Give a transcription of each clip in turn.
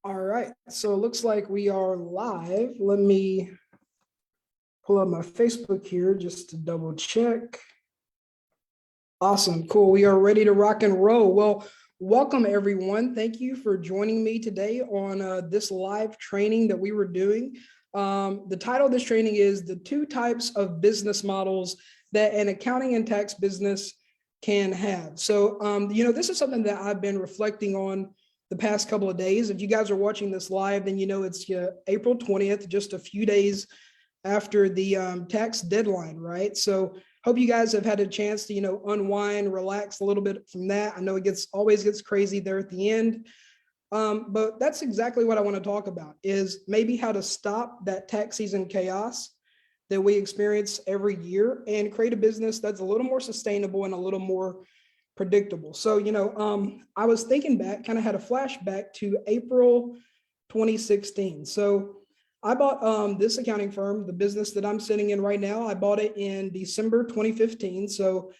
All right, so it looks like we are live. Let me pull up my Facebook here just to double check. Awesome, cool. We are ready to rock and roll. Well, welcome everyone. Thank you for joining me today on this live training that we were doing. The title of this training is the 2 types of business models that an accounting and tax business can have. So, this is something that I've been reflecting on the past couple of days. If you guys are watching this live, then it's April 20th, just a few days after the tax deadline, right? So hope you guys have had a chance to, unwind, relax a little bit from that. I know it always gets crazy there at the end. But that's exactly what I want to talk about is maybe how to stop that tax season chaos that we experience every year and create a business that's a little more sustainable and a little more predictable. So, I was thinking back, kind of had a flashback to April 2016. So I bought this accounting firm, the business that I'm sitting in right now. I bought it in December 2015. So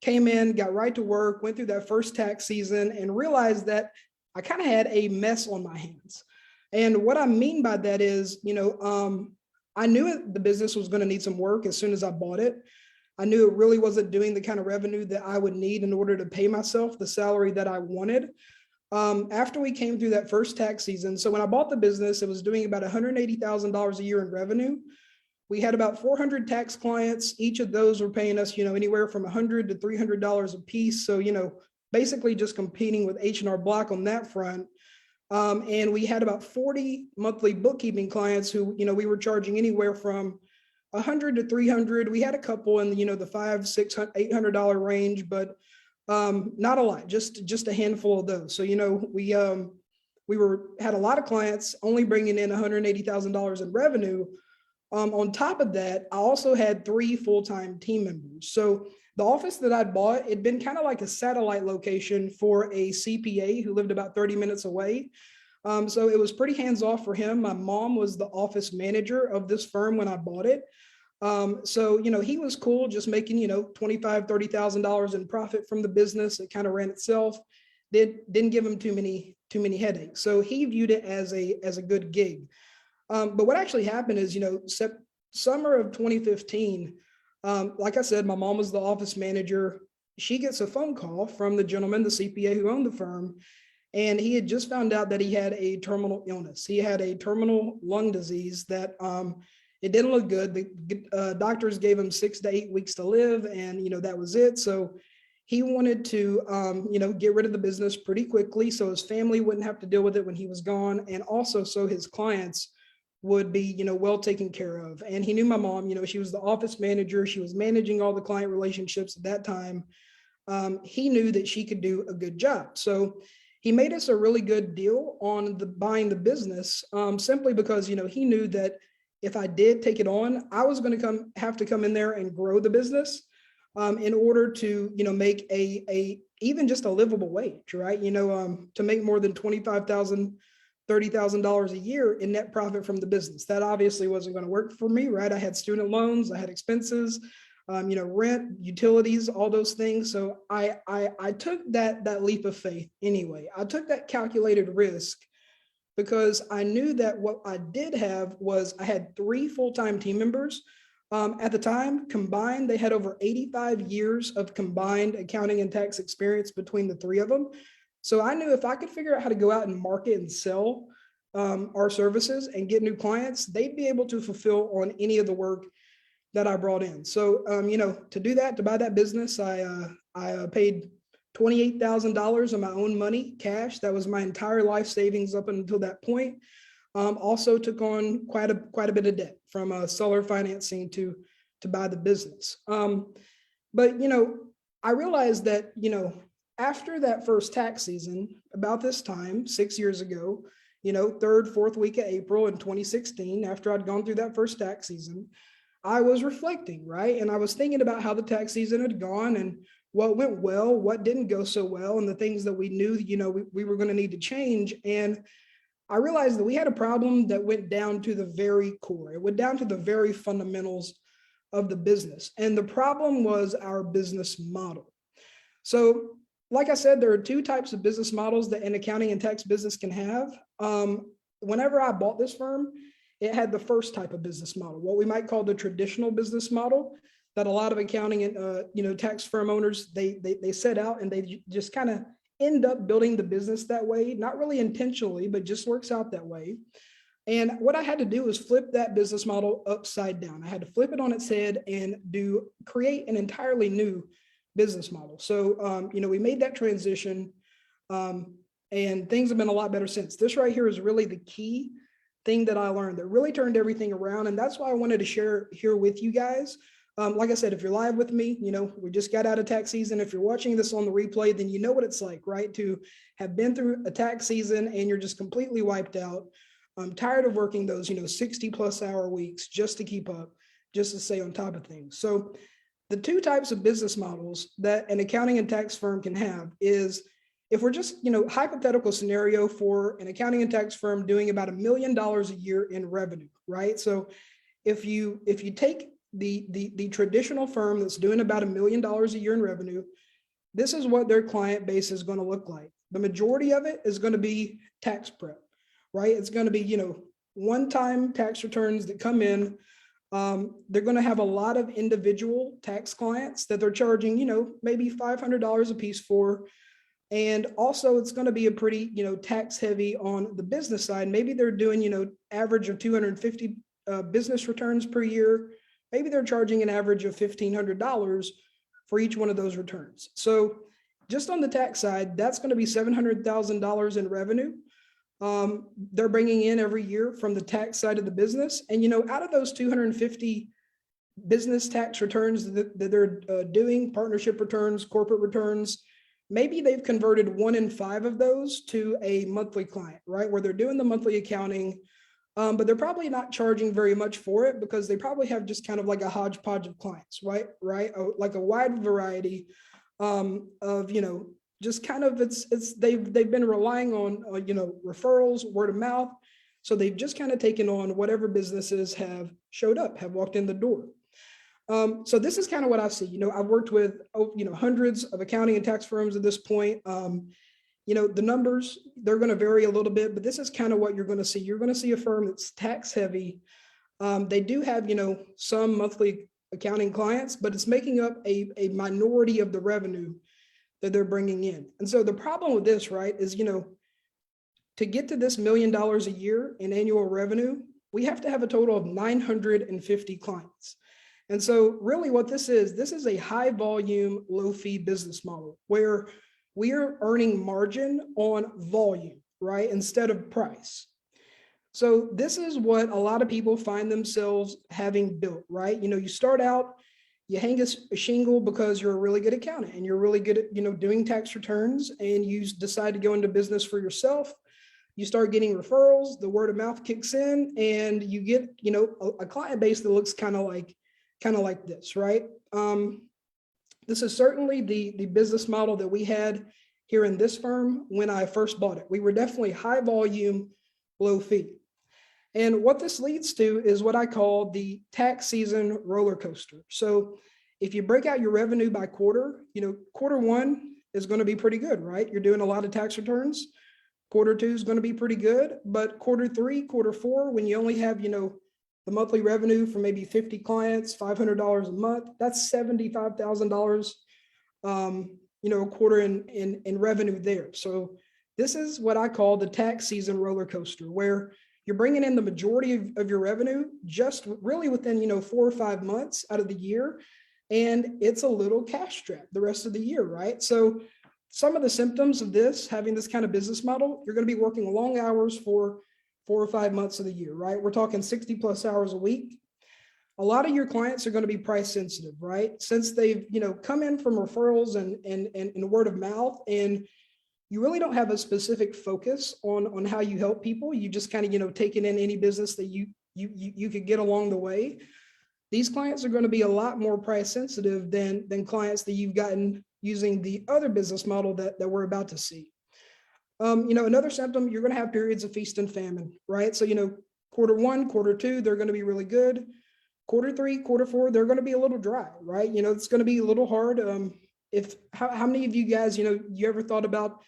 came in, got right to work, went through that first tax season and realized that I kind of had a mess on my hands. And what I mean by that is, I knew the business was going to need some work as soon as I bought it. I knew it really wasn't doing the kind of revenue that I would need in order to pay myself the salary that I wanted. After we came through that first tax season, so when I bought the business, it was doing about $180,000 a year in revenue. We had about 400 tax clients. Each of those were paying us, anywhere from $100 to $300 a piece. So, basically just competing with H&R Block on that front. And we had about 40 monthly bookkeeping clients who, we were charging anywhere from 100 to 300. We had a couple in, the $500, $600, $800 range, but not a lot, just a handful of those. So, we had a lot of clients only bringing in $180,000 in revenue. On top of that, I also had 3 full-time team members. So the office that I'd bought, it'd been kind of like a satellite location for a CPA who lived about 30 minutes away. So it was pretty hands-off for him. My mom was the office manager of this firm when I bought it. So, he was cool just making, $25,000, $30,000 in profit from the business. It kind of ran itself. Didn't give him too many headaches. So he viewed it as a good gig. But what actually happened is, summer of 2015, like I said, my mom was the office manager. She gets a phone call from the gentleman, the CPA who owned the firm, and he had just found out that he had a terminal illness. He had a terminal lung disease that it didn't look good. The doctors gave him 6 to 8 weeks to live, and that was it. So he wanted to get rid of the business pretty quickly so his family wouldn't have to deal with it when he was gone, and also so his clients would be well taken care of. And he knew my mom. She was the office manager. She was managing all the client relationships at that time. He knew that she could do a good job. So he made us a really good deal on buying the business, simply because he knew that if I did take it on, I was going to have to come in there and grow the business in order to make a even just a livable wage, right? To make more than $25,000, $30,000 a year in net profit from the business. That obviously wasn't going to work for me, right? I had student loans, I had expenses, rent, utilities, all those things. So I took that leap of faith anyway. I took that calculated risk because I knew that what I did have was I had 3 full-time team members. At the time, combined, they had over 85 years of combined accounting and tax experience between the 3 of them. So I knew if I could figure out how to go out and market and sell our services and get new clients, they'd be able to fulfill on any of the work that I brought in. So, to do that, to buy that business, I paid $28,000 of my own money, cash. That was my entire life savings up until that point. Also took on quite a bit of debt from seller financing to buy the business. But I realized that after that first tax season, about this time, 6 years ago, 3rd, 4th week of April in 2016, after I'd gone through that first tax season, I was reflecting, right? And I was thinking about how the tax season had gone and what went well, what didn't go so well, and the things that we knew, we were going to need to change. And I realized that we had a problem that went down to the very core. It went down to the very fundamentals of the business. And the problem was our business model. So like I said, there are two types of business models that an accounting and tax business can have. Whenever I bought this firm, it had the first type of business model, what we might call the traditional business model that a lot of accounting and tax firm owners they set out and they just kind of end up building the business that way, not really intentionally, but just works out that way. And what I had to do was flip that business model upside down. I had to flip it on its head and create an entirely new business model. So, we made that transition, and things have been a lot better since. This right here is really the key thing that I learned that really turned everything around. And that's why I wanted to share here with you guys. Like I said, if you're live with me, we just got out of tax season. If you're watching this on the replay, then you know what it's like, right? To have been through a tax season and you're just completely wiped out. I'm tired of working those, 60 plus hour weeks just to keep up, just to stay on top of things. So the two types of business models that an accounting and tax firm can have is, if we're just, hypothetical scenario for an accounting and tax firm doing about $1 million a year in revenue, right? So if you take the traditional firm that's doing about $1 million a year in revenue, this is what their client base is going to look like. The majority of it is going to be tax prep, right? It's going to be, one-time tax returns that come in. They're going to have a lot of individual tax clients that they're charging, maybe $500 a piece for. And also it's going to be a pretty, tax heavy on the business side. Maybe they're doing, average of 250 business returns per year. Maybe they're charging an average of $1,500 for each one of those returns. So just on the tax side, that's going to be $700,000 in revenue. They're bringing in every year from the tax side of the business. And, out of those 250 business tax returns that they're doing, partnership returns, corporate returns, maybe they've converted 1 in 5 of those to a monthly client, right? Where they're doing the monthly accounting, but they're probably not charging very much for it because they probably have just kind of like a hodgepodge of clients, right? Like a wide variety of, just kind of they've been relying on, referrals, word of mouth. So they've just kind of taken on whatever businesses have showed up, have walked in the door. So this is kind of what I see. I've worked with, hundreds of accounting and tax firms at this point. The numbers, they're going to vary a little bit, but this is kind of what you're going to see. You're going to see a firm that's tax heavy. They do have, some monthly accounting clients, but it's making up a minority of the revenue that they're bringing in. And so the problem with this, right, is, to get to this $1 million a year in annual revenue, we have to have a total of 950 clients. And so really what this is a high volume, low fee business model where we are earning margin on volume, right? Instead of price. So this is what a lot of people find themselves having built, right? You start out, you hang a shingle because you're a really good accountant and you're really good at, doing tax returns, and you decide to go into business for yourself. You start getting referrals, the word of mouth kicks in, and you get, a client base that looks kind of like this, right? This is certainly the business model that we had here in this firm when I first bought it. We were definitely high volume, low fee. And what this leads to is what I call the tax season roller coaster. So if you break out your revenue by quarter, quarter one is going to be pretty good, right? You're doing a lot of tax returns. Quarter two is going to be pretty good, but quarter three, quarter four, when you only have, the monthly revenue for maybe 50 clients, $500 a month, that's $75,000, a quarter in revenue there. So this is what I call the tax season roller coaster, where you're bringing in the majority of your revenue just really within, 4 or 5 months out of the year. And it's a little cash strapped the rest of the year, right? So some of the symptoms of this, having this kind of business model, you're going to be working long hours for 4 or 5 months of the year, right? We're talking 60 plus hours a week. A lot of your clients are going to be price sensitive, right? Since they've, come in from referrals and word of mouth, and you really don't have a specific focus on how you help people. You just kind of, taking in any business that you could get along the way. These clients are going to be a lot more price sensitive than clients that you've gotten using the other business model that we're about to see. Another symptom, you're going to have periods of feast and famine, right? So, quarter one, quarter two, they're going to be really good. Quarter three, quarter four, they're going to be a little dry, right? It's going to be a little hard. how many of you guys, you ever thought about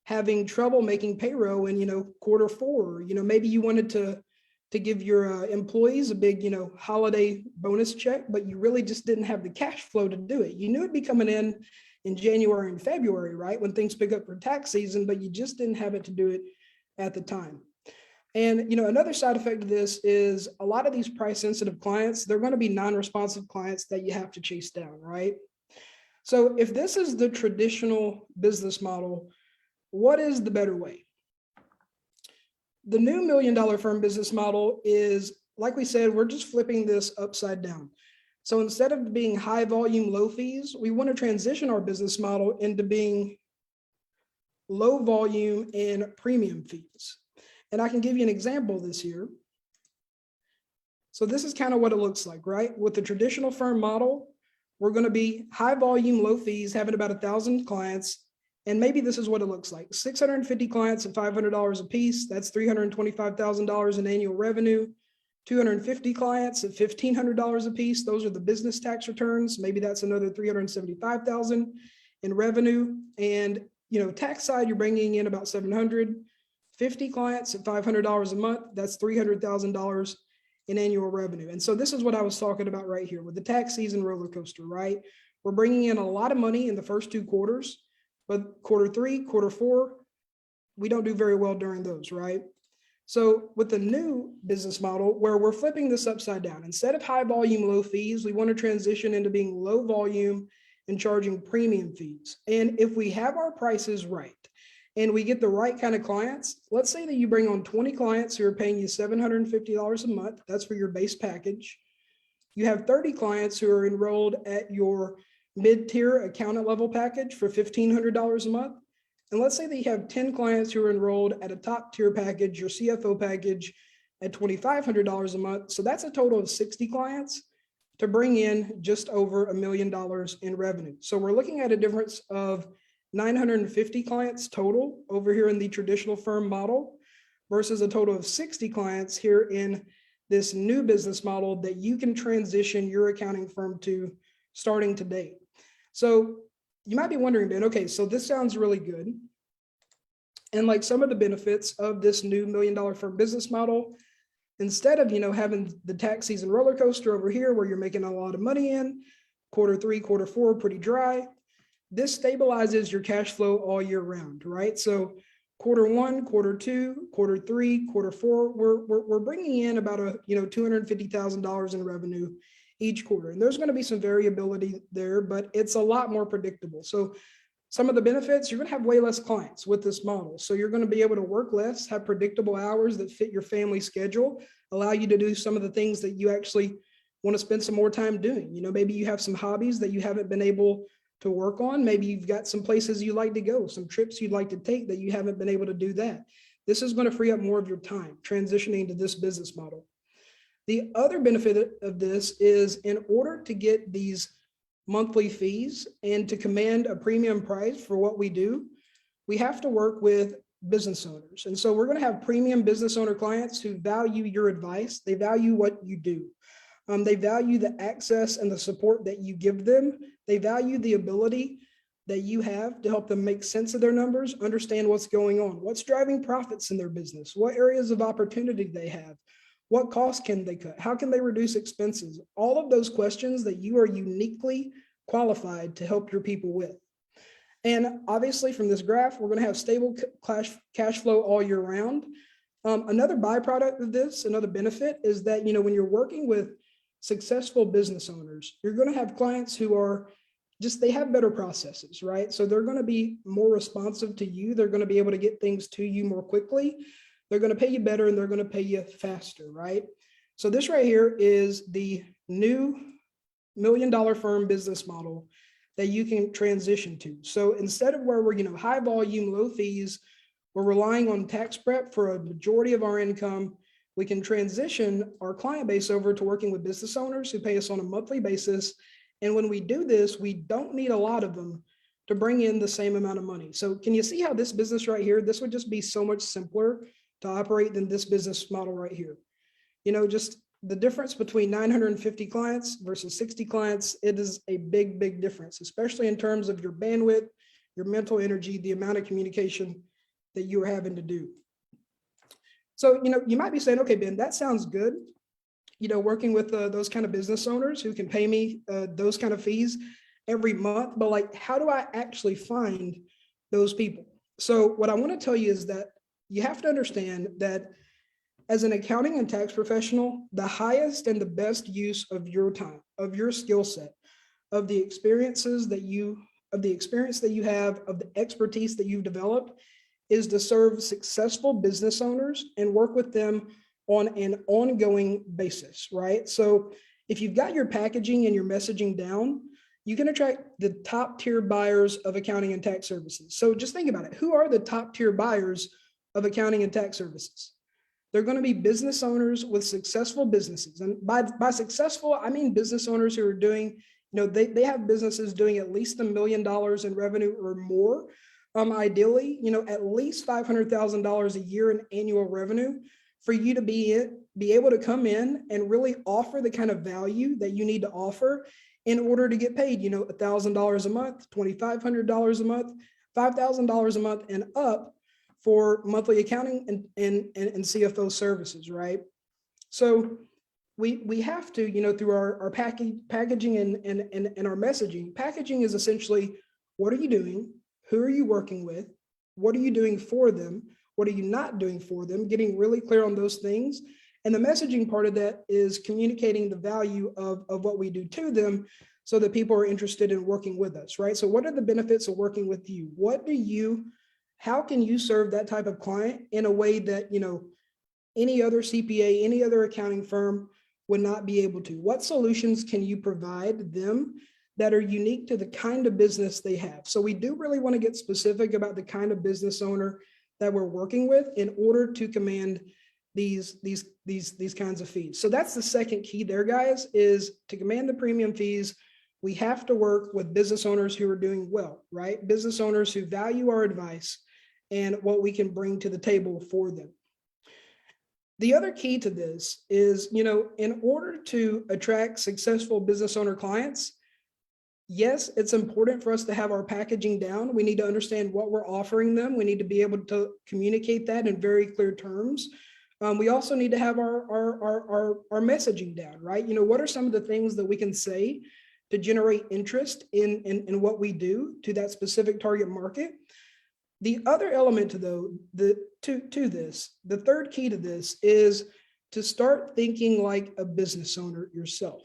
having trouble making payroll in, quarter four? Maybe you wanted to give your employees a big, holiday bonus check, but you really just didn't have the cash flow to do it. You knew it'd be coming in January and February, right? When things pick up for tax season, but you just didn't have it to do it at the time. And, another side effect of this is a lot of these price sensitive clients, they're going to be non-responsive clients that you have to chase down, right? So if this is the traditional business model, what is the better way? The new $1 million firm business model is, like we said, we're just flipping this upside down. So instead of being high volume, low fees, we want to transition our business model into being low volume and premium fees. And I can give you an example of this here. So this is kind of what it looks like, right? With the traditional firm model, we're going to be high volume, low fees, having about 1,000 clients. And maybe this is what it looks like. 650 clients at $500 a piece. That's $325,000 in annual revenue. 250 clients at $1,500 a piece. Those are the business tax returns. Maybe that's another $375,000 in revenue. And, tax side, you're bringing in about 750 clients at $500 a month. That's $300,000 in annual revenue. And so this is what I was talking about right here with the tax season roller coaster, right? We're bringing in a lot of money in the first 2 quarters, but quarter 3, quarter 4, we don't do very well during those, right? So with the new business model where we're flipping this upside down, instead of high volume, low fees, we want to transition into being low volume and charging premium fees. And if we have our prices right, and we get the right kind of clients, let's say that you bring on 20 clients who are paying you $750 a month. That's for your base package. You have 30 clients who are enrolled at your mid-tier accountant level package for $1,500 a month. And let's say that you have 10 clients who are enrolled at a top tier package, your CFO package at $2,500 a month. So that's a total of 60 clients to bring in just over $1 million in revenue. So we're looking at a difference of 950 clients total over here in the traditional firm model versus a total of 60 clients here in this new business model that you can transition your accounting firm to starting today. So you might be wondering, Ben, okay, so this sounds really good. And like some of the benefits of this new $1 million firm business model, instead of, having the tax season roller coaster over here where you're making a lot of money in, quarter 3, quarter 4, pretty dry. This stabilizes your cash flow all year round, right? So quarter 1, quarter 2, quarter 3, quarter 4, we're bringing in about $250,000 in revenue each quarter. And there's going to be some variability there, but it's a lot more predictable. So some of the benefits, you're going to have way less clients with this model. So you're going to be able to work less, have predictable hours that fit your family schedule, allow you to do some of the things that you actually want to spend some more time doing. Maybe you have some hobbies that you haven't been able to work on. Maybe you've got some places you like to go, some trips you'd like to take that you haven't been able to do that. This is going to free up more of your time transitioning to this business model. The other benefit of this is in order to get these monthly fees and to command a premium price for what we do, we have to work with business owners. And so we're going to have premium business owner clients who value your advice. They value what you do. They value the access and the support that you give them. They value the ability that you have to help them make sense of their numbers, understand what's going on, what's driving profits in their business, what areas of opportunity they have, what costs can they cut, how can they reduce expenses, all of those questions that you are uniquely qualified to help your people with. And obviously from this graph, we're going to have stable cash flow all year round. Another byproduct of this, another benefit is that, when you're working with successful business owners, you're going to have clients who are they have better processes, right? So they're going to be more responsive to you. They're going to be able to get things to you more quickly. They're going to pay you better and they're going to pay you faster, right? So this right here is the new $1 million firm business model that you can transition to. So instead of where we're, high volume, low fees, we're relying on tax prep for a majority of our income. We can transition our client base over to working with business owners who pay us on a monthly basis. And when we do this, we don't need a lot of them to bring in the same amount of money. So can you see how this business right here, this would just be so much simpler to operate than this business model right here? Just the difference between 950 clients versus 60 clients, it is a big, big difference, especially in terms of your bandwidth, your mental energy, the amount of communication that you're having to do. So, you might be saying, okay, Ben, that sounds good. Working with those kind of business owners who can pay me those kind of fees every month, but like, how do I actually find those people? So what I want to tell you is that you have to understand that as an accounting and tax professional, the highest and the best use of your time, of your skill set, of the experience that you have, of the expertise that you've developed, is to serve successful business owners and work with them on an ongoing basis, right? So if you've got your packaging and your messaging down, you can attract the top tier buyers of accounting and tax services. So just think about it. Who are the top tier buyers of accounting and tax services? They're going to be business owners with successful businesses. And by successful, I mean business owners who are doing, they have businesses doing at least $1 million in revenue or more. Ideally, at least $500,000 a year in annual revenue for you to be able to come in and really offer the kind of value that you need to offer in order to get paid, $1,000 a month, $2,500 a month, $5,000 a month and up for monthly accounting and CFO services, right? So we have to, through our packaging and our messaging. Packaging is essentially, what are you doing? Who are you working with? What are you doing for them? What are you not doing for them? Getting really clear on those things. And the messaging part of that is communicating the value of what we do to them so that people are interested in working with us, right? So what are the benefits of working with you? How can you serve that type of client in a way that, any other CPA, any other accounting firm would not be able to? What solutions can you provide them that are unique to the kind of business they have? So we do really want to get specific about the kind of business owner that we're working with in order to command these kinds of fees. So that's the second key there, guys, is to command the premium fees. We have to work with business owners who are doing well, right? Business owners who value our advice and what we can bring to the table for them. The other key to this is, in order to attract successful business owner clients, yes, it's important for us to have our packaging down. We need to understand what we're offering them. We need to be able to communicate that in very clear terms. We also need to have our messaging down, right? What are some of the things that we can say to generate interest in what we do to that specific target market? The other element to this, the third key to this, is to start thinking like a business owner yourself.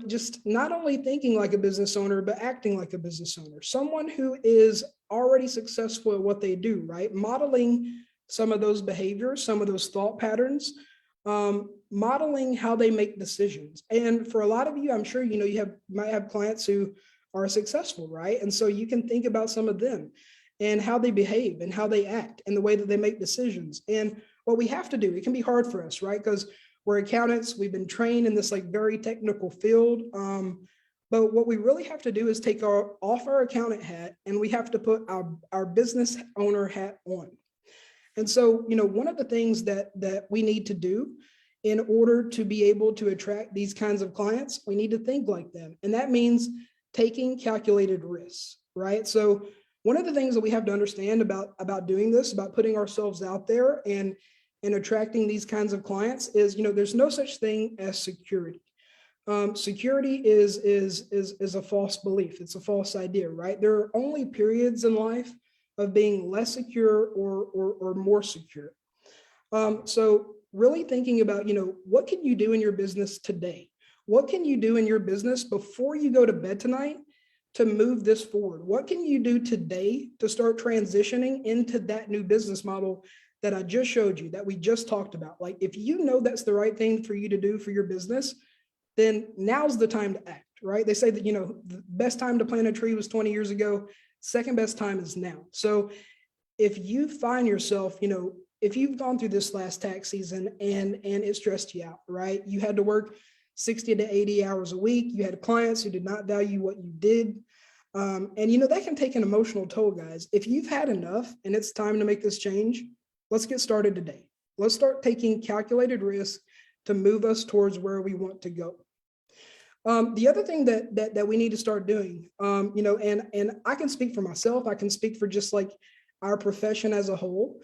Just not only thinking like a business owner, but acting like a business owner, someone who is already successful at what they do, right? Modeling some of those behaviors, some of those thought patterns, modeling how they make decisions. And for a lot of you, I'm sure, you might have clients who are successful, right? And so you can think about some of them and how they behave and how they act and the way that they make decisions. And what we have to do, it can be hard for us, right? Because we're accountants, we've been trained in this like very technical field. But what we really have to do is take off our accountant hat and we have to put our business owner hat on. And so, one of the things that we need to do in order to be able to attract these kinds of clients, we need to think like them. And that means taking calculated risks, right? So one of the things that we have to understand about doing this, about putting ourselves out there and attracting these kinds of clients is, there's no such thing as security. Security is a false belief. It's a false idea, right? There are only periods in life of being less secure or more secure. So really thinking about, what can you do in your business today? What can you do in your business before you go to bed tonight to move this forward? What can you do today to start transitioning into that new business model that I just showed you, that we just talked about? Like, if you know that's the right thing for you to do for your business, then now's the time to act, right? They say that, the best time to plant a tree was 20 years ago. Second best time is now. So if you find yourself, if you've gone through this last tax season and it stressed you out, right? You had to work 60 to 80 hours a week. You had clients who did not value what you did. And that can take an emotional toll, guys. If you've had enough and it's time to make this change, let's get started today. Let's start taking calculated risk to move us towards where we want to go. The other thing that we need to start doing, and I can speak for myself, I can speak for just like our profession as a whole.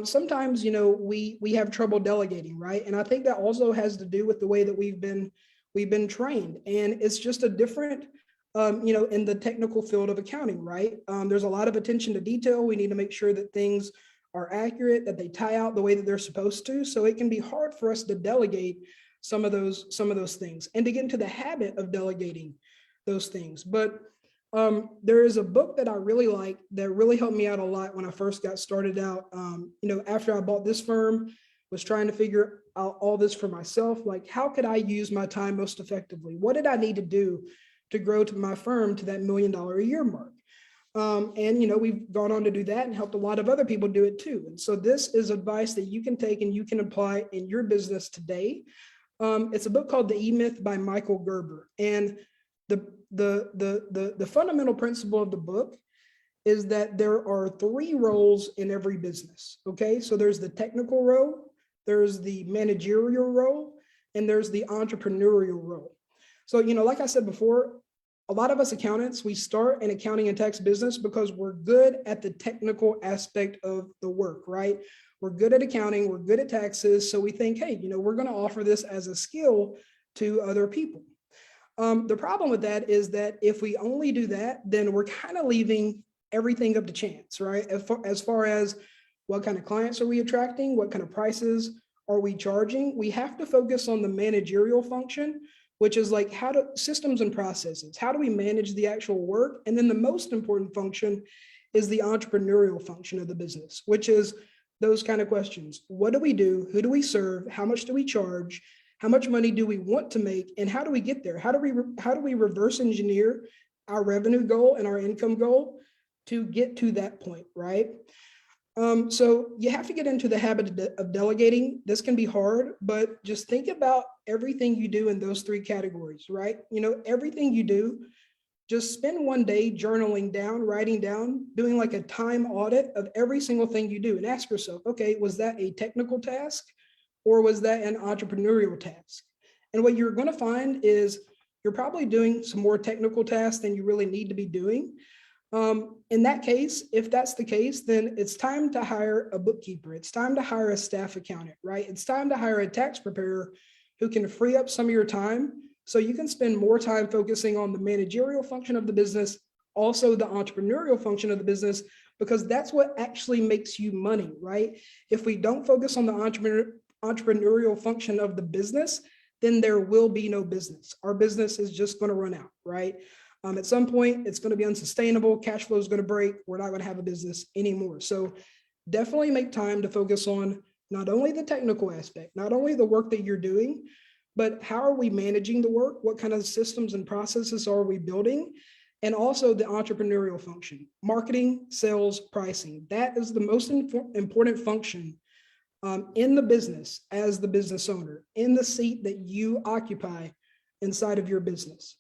Sometimes, we have trouble delegating, right? And I think that also has to do with the way that we've been trained, and it's just a different, in the technical field of accounting, right? There's a lot of attention to detail. We need to make sure that things are accurate, that they tie out the way that they're supposed to. So it can be hard for us to delegate some of those things and to get into the habit of delegating those things. But there is a book that I really like that really helped me out a lot when I first got started out. After I bought this firm, was trying to figure out all this for myself. Like, how could I use my time most effectively? What did I need to do to grow to my firm to that $1 million a year mark? We've gone on to do that and helped a lot of other people do it too. And so this is advice that you can take and you can apply in your business today. It's a book called The EMyth by Michael Gerber. And the fundamental principle of the book is that there are 3 roles in every business. Okay, so there's the technical role, there's the managerial role, and there's the entrepreneurial role. So, like I said before, a lot of us accountants, we start an accounting and tax business because we're good at the technical aspect of the work, right? We're good at accounting, we're good at taxes. So we think, hey, we're going to offer this as a skill to other people. The problem with that is that if we only do that, then we're kind of leaving everything up to chance, right? As far as what kind of clients are we attracting, what kind of prices are we charging, we have to focus on the managerial function, which is like systems and processes. How do we manage the actual work? And then the most important function is the entrepreneurial function of the business, which is those kind of questions. What do we do? Who do we serve? How much do we charge? How much money do we want to make? And how do we get there? How do we reverse engineer our revenue goal and our income goal to get to that point, right? So you have to get into the habit of delegating. This can be hard, but just think about everything you do in those 3 categories, right? Everything you do, just spend one day journaling down, writing down, doing like a time audit of every single thing you do and ask yourself, okay, was that a technical task or was that an entrepreneurial task? And what you're going to find is you're probably doing some more technical tasks than you really need to be doing. In that case, if that's the case, then it's time to hire a bookkeeper. It's time to hire a staff accountant, right? It's time to hire a tax preparer who can free up some of your time so you can spend more time focusing on the managerial function of the business, also the entrepreneurial function of the business, because that's what actually makes you money, right? If we don't focus on the entrepreneurial function of the business, then there will be no business. Our business is just going to run out, right? At some point, it's going to be unsustainable. Cash flow is going to break. We're not going to have a business anymore. So definitely make time to focus on not only the technical aspect, not only the work that you're doing, but how are we managing the work? What kind of systems and processes are we building? And also the entrepreneurial function, marketing, sales, pricing. That is the most important function in the business as the business owner, in the seat that you occupy inside of your business.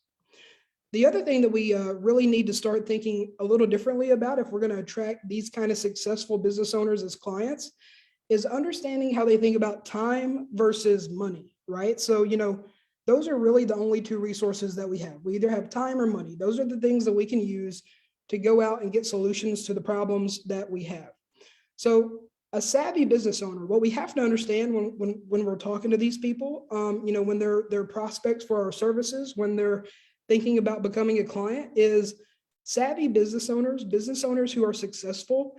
The other thing that we really need to start thinking a little differently about if we're going to attract these kind of successful business owners as clients is understanding how they think about time versus money, right? So, those are really the only 2 resources that we have. We either have time or money. Those are the things that we can use to go out and get solutions to the problems that we have. So a savvy business owner, what we have to understand when we're talking to these people, when they're prospects for our services, when they're thinking about becoming a client, is savvy business owners who are successful,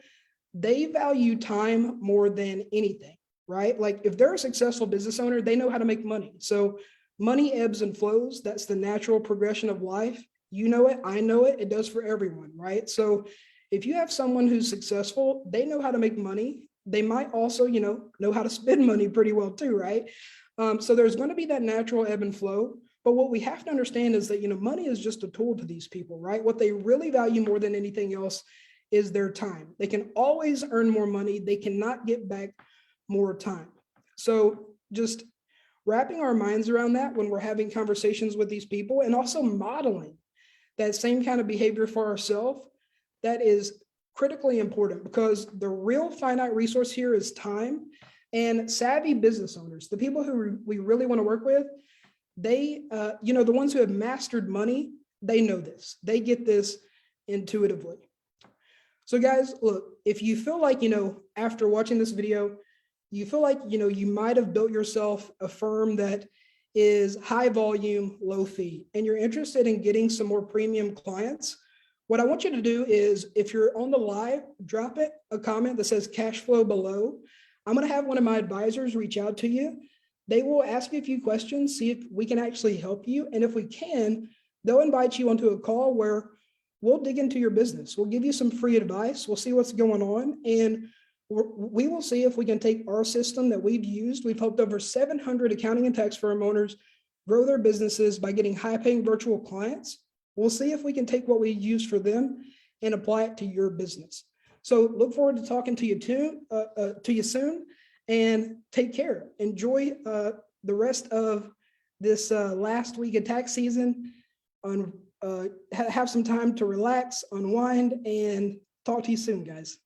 they value time more than anything, right? Like if they're a successful business owner, they know how to make money. So money ebbs and flows. That's the natural progression of life. You know it, I know it, it does for everyone, right? So if you have someone who's successful, they know how to make money. They might also, know how to spend money pretty well too, right? So there's going to be that natural ebb and flow. But what we have to understand is that, money is just a tool to these people, right? What they really value more than anything else is their time. They can always earn more money. They cannot get back more time. So just wrapping our minds around that when we're having conversations with these people, and also modeling that same kind of behavior for ourselves, that is critically important, because the real finite resource here is time. And savvy business owners, the people who we really want to work with, they, the ones who have mastered money, they know this. They get this intuitively. So guys, look, if you feel like, after watching this video, you feel like, you might have built yourself a firm that is high volume, low fee, and you're interested in getting some more premium clients, what I want you to do is, if you're on the live, drop it a comment that says cash flow below. I'm going to have one of my advisors reach out to you. They will ask you a few questions, see if we can actually help you. And if we can, they'll invite you onto a call where we'll dig into your business. We'll give you some free advice. We'll see what's going on. And we will see if we can take our system that we've used. We've helped over 700 accounting and tax firm owners grow their businesses by getting high-paying virtual clients. We'll see if we can take what we use for them and apply it to your business. So look forward to talking to you soon, and take care. Enjoy the rest of this last week of tax season. Have some time to relax, unwind, and talk to you soon, guys.